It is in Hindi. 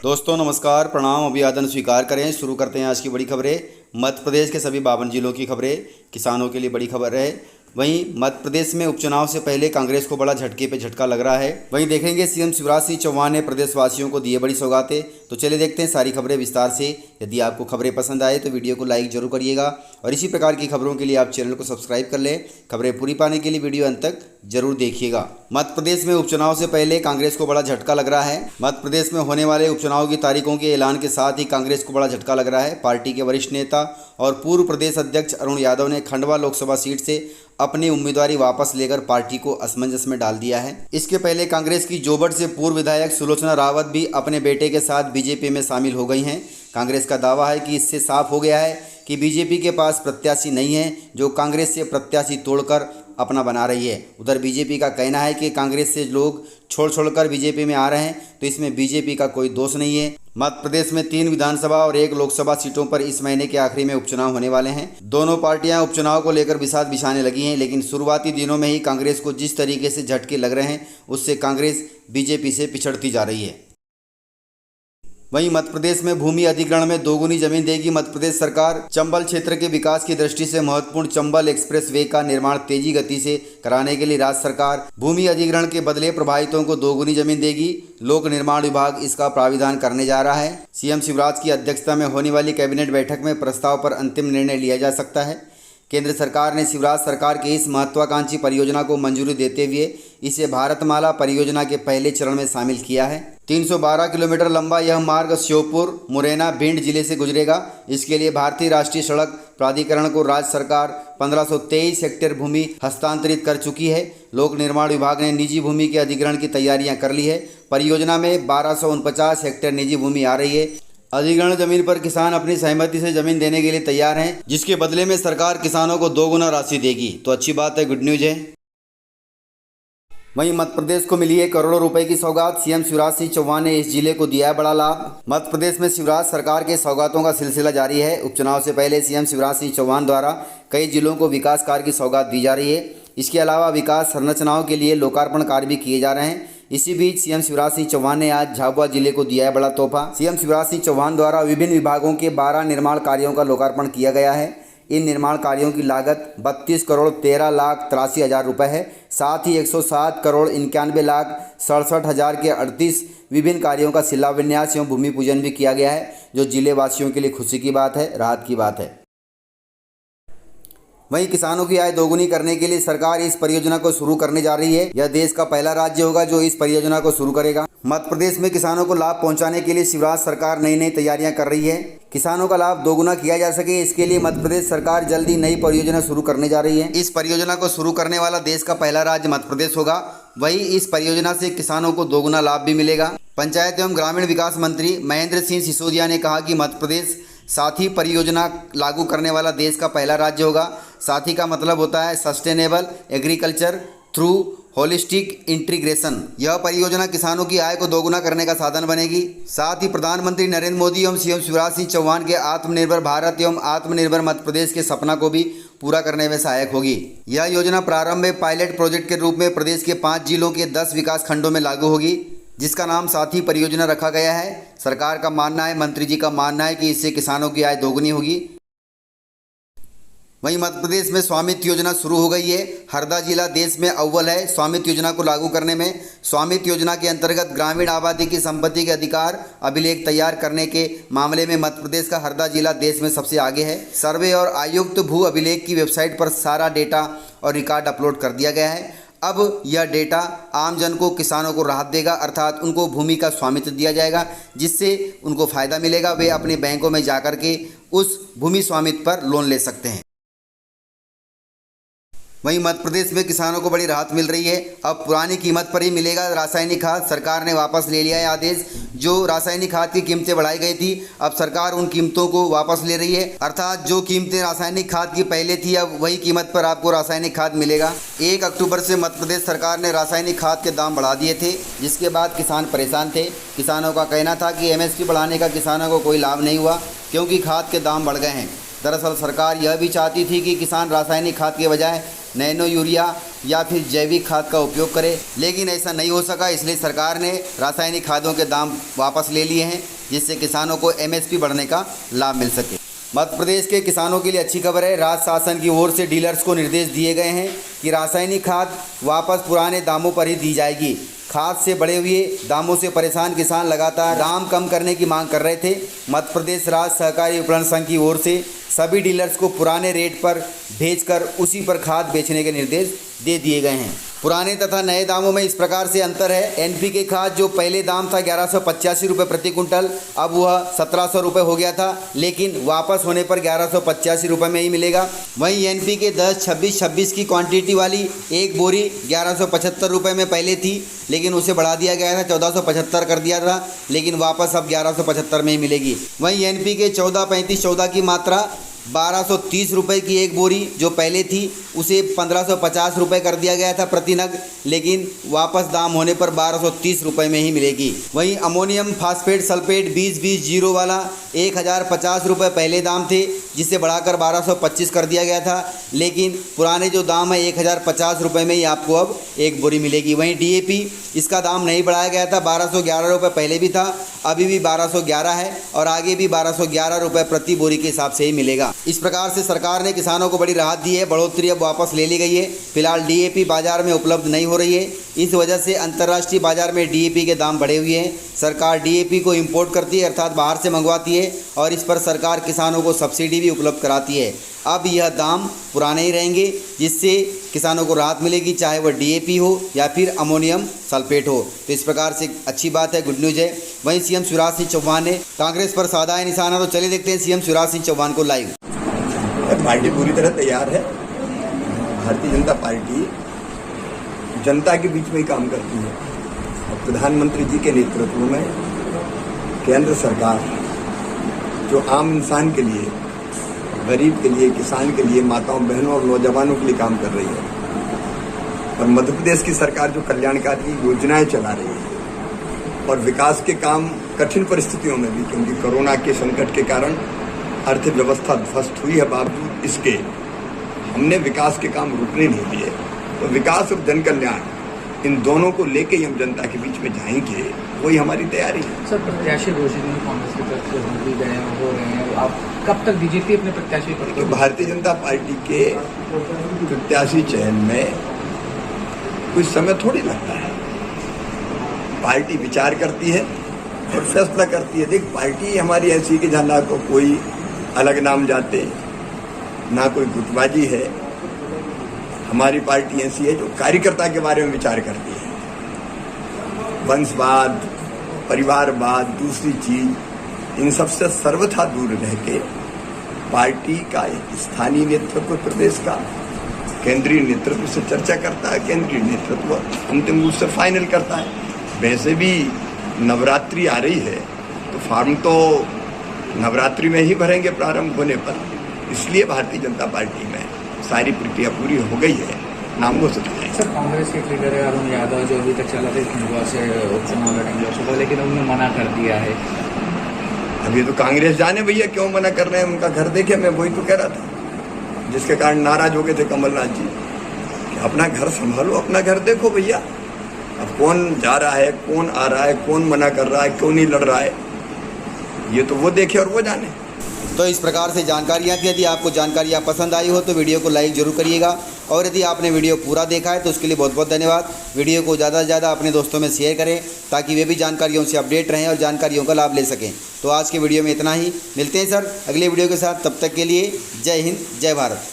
दोस्तों नमस्कार, प्रणाम, अभिवादन स्वीकार करें। शुरू करते हैं आज की बड़ी खबरें। मध्य प्रदेश के सभी 52 जिलों की खबरें किसानों के लिए बड़ी खबर है। वहीं मध्य प्रदेश में उपचुनाव से पहले कांग्रेस को बड़ा झटके पे झटका लग रहा है। वहीं देखेंगे सीएम शिवराज सिंह चौहान ने प्रदेशवासियों को दिए बड़ी सौगातें। तो चलिए देखते हैं सारी खबरें विस्तार से। यदि आपको खबरें पसंद आए तो वीडियो को लाइक जरूर करिएगा और इसी प्रकार की खबरों के लिए आप चैनल को सब्सक्राइब कर लें। खबरें पूरी पाने के लिए वीडियो अंत तक जरूर देखिएगा। मध्य प्रदेश में उपचुनाव से पहले कांग्रेस को बड़ा झटका लग रहा है। मध्य प्रदेश में होने वाले उपचुनाव की तारीखों के ऐलान के साथ ही कांग्रेस को बड़ा झटका लग रहा है। पार्टी के वरिष्ठ नेता और पूर्व प्रदेश अध्यक्ष अरुण यादव ने खंडवा लोकसभा सीट से अपनी उम्मीदवारी वापस लेकर पार्टी को असमंजस में डाल दिया है। इसके पहले कांग्रेस की जोबट से पूर्व विधायक सुलोचना रावत भी अपने बेटे के साथ बीजेपी में शामिल हो गई हैं। कांग्रेस का दावा है कि इससे साफ हो गया है कि बीजेपी के पास प्रत्याशी नहीं है, जो कांग्रेस से प्रत्याशी तोड़कर अपना बना रही है। उधर बीजेपी का कहना है कि कांग्रेस से लोग छोड़कर बीजेपी में आ रहे हैं, तो इसमें बीजेपी का कोई दोष नहीं है। मध्य प्रदेश में 3 विधानसभा और 1 लोकसभा सीटों पर इस महीने के आखिरी में उपचुनाव होने वाले हैं। दोनों पार्टियां उपचुनाव को लेकर बिसात बिछाने लगी हैं, लेकिन शुरुआती दिनों में ही कांग्रेस को जिस तरीके से झटके लग रहे हैं, उससे कांग्रेस बीजेपी से पिछड़ती जा रही है। वहीं मध्य प्रदेश में भूमि अधिग्रहण में दोगुनी जमीन देगी मध्य प्रदेश सरकार। चंबल क्षेत्र के विकास की दृष्टि से महत्वपूर्ण चंबल एक्सप्रेस वे का निर्माण तेजी गति से कराने के लिए राज्य सरकार भूमि अधिग्रहण के बदले प्रभावितों को दोगुनी जमीन देगी। लोक निर्माण विभाग इसका प्राविधान करने जा रहा है। सीएम शिवराज की अध्यक्षता में होने वाली कैबिनेट बैठक में प्रस्ताव पर अंतिम निर्णय लिया जा सकता है। केंद्र सरकार ने शिवराज सरकार की इस महत्वाकांक्षी परियोजना को मंजूरी देते हुए इसे भारतमाला परियोजना के पहले चरण में शामिल किया है। 312 किलोमीटर लंबा यह मार्ग श्योपुर, मुरैना, भिंड जिले से गुजरेगा। इसके लिए भारतीय राष्ट्रीय सड़क प्राधिकरण को राज्य सरकार 1523 हेक्टेयर भूमि हस्तांतरित कर चुकी है। लोक निर्माण विभाग ने निजी भूमि के अधिग्रहण की तैयारियां कर ली है। परियोजना में 1249 हेक्टेयर निजी भूमि आ रही है। अधिग्रहण जमीन पर किसान अपनी सहमति से जमीन देने के लिए तैयार हैं, जिसके बदले में सरकार किसानों को 2 गुना राशि देगी। तो अच्छी बात है, गुड न्यूज है। वहीं मध्य प्रदेश को मिली है करोड़ों रुपए की सौगात। सीएम शिवराज सिंह चौहान ने इस जिले को दिया है बड़ा लाभ। मध्य प्रदेश में शिवराज सरकार के सौगातों का सिलसिला जारी है। उपचुनाव से पहले सीएम शिवराज सिंह चौहान द्वारा कई जिलों को विकास कार्य की सौगात दी जा रही है। इसके अलावा विकास संरचनाओं के लिए लोकार्पण कार्य भी किए जा रहे हैं। इसी बीच सीएम शिवराज सिंह चौहान ने आज झाबुआ जिले को दिया है बड़ा तोहफा। सीएम शिवराज सिंह चौहान द्वारा विभिन्न विभागों के 12 निर्माण कार्यों का लोकार्पण किया गया है। इन निर्माण कार्यों की लागत 32 करोड़ 13 लाख 83 हज़ार रुपये है। साथ ही 107 करोड़ 91 लाख 67 हज़ार के 38 विभिन्न कार्यों का शिलान्यास एवं भूमि पूजन भी किया गया है, जो जिले वासियों के लिए खुशी की बात है, राहत की बात है। वहीं किसानों की आय दोगुनी करने के लिए सरकार इस परियोजना को शुरू करने जा रही है। यह देश का पहला राज्य होगा जो इस परियोजना को शुरू करेगा। मध्य प्रदेश में किसानों को लाभ पहुंचाने के लिए शिवराज सरकार नई तैयारियां कर रही है। किसानों का लाभ दोगुना किया जा सके, इसके लिए मध्य प्रदेश सरकार जल्द ही नई परियोजना शुरू करने जा रही है। इस परियोजना को शुरू करने वाला देश का पहला राज्य मध्य प्रदेश होगा। वहीं इस परियोजना से किसानों को दोगुना लाभ भी मिलेगा। पंचायत एवं ग्रामीण विकास मंत्री महेंद्र सिंह सिसोदिया ने कहा कि मध्य प्रदेश साथी परियोजना लागू करने वाला देश का पहला राज्य होगा। साथी का मतलब होता है sustainable agriculture through holistic integration. यह परियोजना किसानों की आय को दोगुना करने का साधन बनेगी। साथ ही प्रधानमंत्री नरेंद्र मोदी एवं सीएम शिवराज सिंह चौहान के आत्मनिर्भर भारत एवं आत्मनिर्भर मध्य प्रदेश के सपना को भी पूरा करने में सहायक होगी। यह योजना प्रारंभ में पायलट प्रोजेक्ट के रूप में प्रदेश के 5 जिलों के 10 विकास खंडों में लागू होगी, जिसका नाम साथी परियोजना रखा गया है। सरकार का मानना है, मंत्री जी का मानना है कि इससे किसानों की आय दोगुनी होगी। वहीं मध्य प्रदेश में स्वामित्व योजना शुरू हो गई है। हरदा जिला देश में अव्वल है स्वामित्व योजना को लागू करने में। स्वामित्व योजना के अंतर्गत ग्रामीण आबादी की संपत्ति के अधिकार अभिलेख तैयार करने के मामले में मध्य प्रदेश का हरदा जिला देश में सबसे आगे है। सर्वे और आयुक्त भू अभिलेख की वेबसाइट पर सारा डेटा और रिकॉर्ड अपलोड कर दिया गया है। अब यह डेटा आमजन को, किसानों को राहत देगा, अर्थात उनको भूमि का स्वामित्व दिया जाएगा, जिससे उनको फ़ायदा मिलेगा। वे अपने बैंकों में जाकर के उस भूमि स्वामित्व पर लोन ले सकते हैं। वहीं मध्य प्रदेश में किसानों को बड़ी राहत मिल रही है। अब पुरानी कीमत पर ही मिलेगा रासायनिक खाद। सरकार ने वापस ले लिया है आदेश। जो रासायनिक खाद की कीमतें बढ़ाई गई थी, अब सरकार उन कीमतों को वापस ले रही है। अर्थात जो कीमतें रासायनिक खाद की पहले थी, अब वही कीमत पर आपको रासायनिक खाद मिलेगा। 1 अक्टूबर से मध्य प्रदेश सरकार ने रासायनिक खाद के दाम बढ़ा दिए थे, जिसके बाद किसान परेशान थे। किसानों का कहना था कि MSP बढ़ाने का किसानों को कोई लाभ नहीं हुआ, क्योंकि खाद के दाम बढ़ गए हैं। दरअसल सरकार यह भी चाहती थी कि किसान रासायनिक खाद के बजाय नैनो यूरिया या फिर जैविक खाद का उपयोग करें, लेकिन ऐसा नहीं हो सका। इसलिए सरकार ने रासायनिक खादों के दाम वापस ले लिए हैं, जिससे किसानों को एमएसपी बढ़ने का लाभ मिल सके। मध्य प्रदेश के किसानों के लिए अच्छी खबर है। राज्य शासन की ओर से डीलर्स को निर्देश दिए गए हैं कि रासायनिक खाद वापस पुराने दामों पर ही दी जाएगी। खाद से बढ़े हुए दामों से परेशान किसान लगातार दाम कम करने की मांग कर रहे थे। मध्य प्रदेश राज्य सहकारी विपणन संघ की ओर से सभी डीलर्स को पुराने रेट पर भेजकर उसी पर खाद बेचने के निर्देश दे दिए गए हैं। पुराने तथा नए दामों में इस प्रकार से अंतर है। एनपीके खाद जो पहले दाम था 1185 रुपये प्रति कुंटल, अब वह 1700 रुपये हो गया था, लेकिन वापस होने पर 1185 रुपये में ही मिलेगा। वहीं एनपीके 10-26-26 की क्वांटिटी वाली एक बोरी 1175 रुपये में पहले थी, लेकिन उसे बढ़ा दिया गया था, 1475 कर दिया था, लेकिन वापस अब 1175 में ही मिलेगी। वहीं एनपीके 14-35-14 की मात्रा 1230 रुपये की एक बोरी जो पहले थी, उसे 1550 रुपये कर दिया गया था प्रति नग, लेकिन वापस दाम होने पर 1230 रुपये में ही मिलेगी। वहीं अमोनियम फास्फेट सल्फेट 20-20-0 वाला 1050 रुपये पहले दाम थे, जिसे बढ़ाकर 1225 कर दिया गया था, लेकिन पुराने जो दाम है 1050 रुपये में ही आपको अब एक बोरी मिलेगी। वहीं डीएपी, इसका दाम नहीं बढ़ाया गया था, 1211 रुपये पहले भी था, अभी भी 1211 है और आगे भी 1211 रुपये प्रति बोरी के हिसाब से ही मिलेगा। इस प्रकार से सरकार ने किसानों को बड़ी राहत दी है। बढ़ोतरी अब वापस ले ली गई है। फिलहाल डीएपी बाजार में उपलब्ध नहीं हो रही है, इस वजह से अंतर्राष्ट्रीय बाजार में डीएपी के दाम बढ़े हुए हैं। सरकार डीएपी को इंपोर्ट करती है, अर्थात बाहर से मंगवाती है, और इस पर सरकार किसानों को सब्सिडी भी उपलब्ध कराती है। अब यह दाम पुराने ही रहेंगे, जिससे किसानों को राहत मिलेगी, चाहे वह डीएपी हो या फिर अमोनियम सल्फेट हो। तो इस प्रकार से अच्छी बात है, गुड न्यूज़ है। वहीं सीएम शिवराज सिंह चौहान ने कांग्रेस पर साधा है निशाना, तो चलिए देखते हैं सीएम शिवराज सिंह चौहान को लाइव। पार्टी पूरी तरह तैयार है। भारतीय जनता पार्टी जनता के बीच में ही काम करती है और प्रधानमंत्री जी के नेतृत्व में केंद्र सरकार जो आम इंसान के लिए, गरीब के लिए, किसान के लिए, माताओं बहनों और नौजवानों के लिए काम कर रही है। और मध्य प्रदेश की सरकार जो कल्याणकारी योजनाएं चला रही है और विकास के काम कठिन परिस्थितियों में भी, क्योंकि कोरोना के संकट के कारण अर्थव्यवस्था ध्वस्त हुई है, बावजूद इसके हमने विकास के काम रुकने नहीं दिए। तो विकास और जन कल्याण, इन दोनों को लेके ही हम जनता के बीच में जाएंगे, वही हमारी तैयारी है। सर, प्रत्याशी घोषित कांग्रेस की तरफ से हो रहे हैं, आप कब तक बीजेपी अपने प्रत्याशी पर? तो भारतीय जनता पार्टी के प्रत्याशी चयन में कुछ समय थोड़ी लगता है। पार्टी विचार करती है और फैसला करती है। देख, पार्टी हमारी ऐसी कि जहाँ ना को कोई अलग नाम जाते, ना कोई गुटबाजी है। हमारी पार्टी ऐसी है जो कार्यकर्ता के बारे में विचार करती है। वंशवाद, परिवारवाद, दूसरी चीज, इन सबसे सर्वथा दूर रह के पार्टी का एक स्थानीय नेतृत्व प्रदेश का केंद्रीय नेतृत्व से चर्चा करता है, केंद्रीय नेतृत्व अंतिम रूप से फाइनल करता है। वैसे भी नवरात्रि आ रही है, तो फॉर्म तो नवरात्रि में ही भरेंगे प्रारंभ होने पर। इसलिए भारतीय जनता पार्टी में सारी प्रक्रिया पूरी हो गई है, नाम घोषित हो जाएगा। सर, कांग्रेस के लीडर है अरुण यादव, जो अभी तक चला था खंडवा से उपचुनाव लड़ेंगे लोकसभा, लेकिन उन्होंने मना कर दिया है। अभी तो कांग्रेस जाने भैया क्यों मना कर रहे हैं, उनका घर देखे। मैं वही तो कह रहा था, जिसके कारण नाराज हो गए थे कमलनाथ जी कि अपना घर संभालो, अपना घर देखो भैया। अब कौन जा रहा है, कौन आ रहा है, कौन मना कर रहा है, क्यों नहीं लड़ रहा है, ये तो वो देखे और वो जाने। तो इस प्रकार से जानकारियाँ थी। यदि आपको जानकारियाँ पसंद आई हो तो वीडियो को लाइक जरूर करिएगा, और यदि आपने वीडियो पूरा देखा है तो उसके लिए बहुत बहुत धन्यवाद। वीडियो को ज़्यादा से ज़्यादा अपने दोस्तों में शेयर करें, ताकि वे भी जानकारियों से अपडेट रहें और जानकारियों का लाभ ले सकें। तो आज के वीडियो में इतना ही, मिलते हैं सर अगले वीडियो के साथ। तब तक के लिए जय हिंद, जय भारत।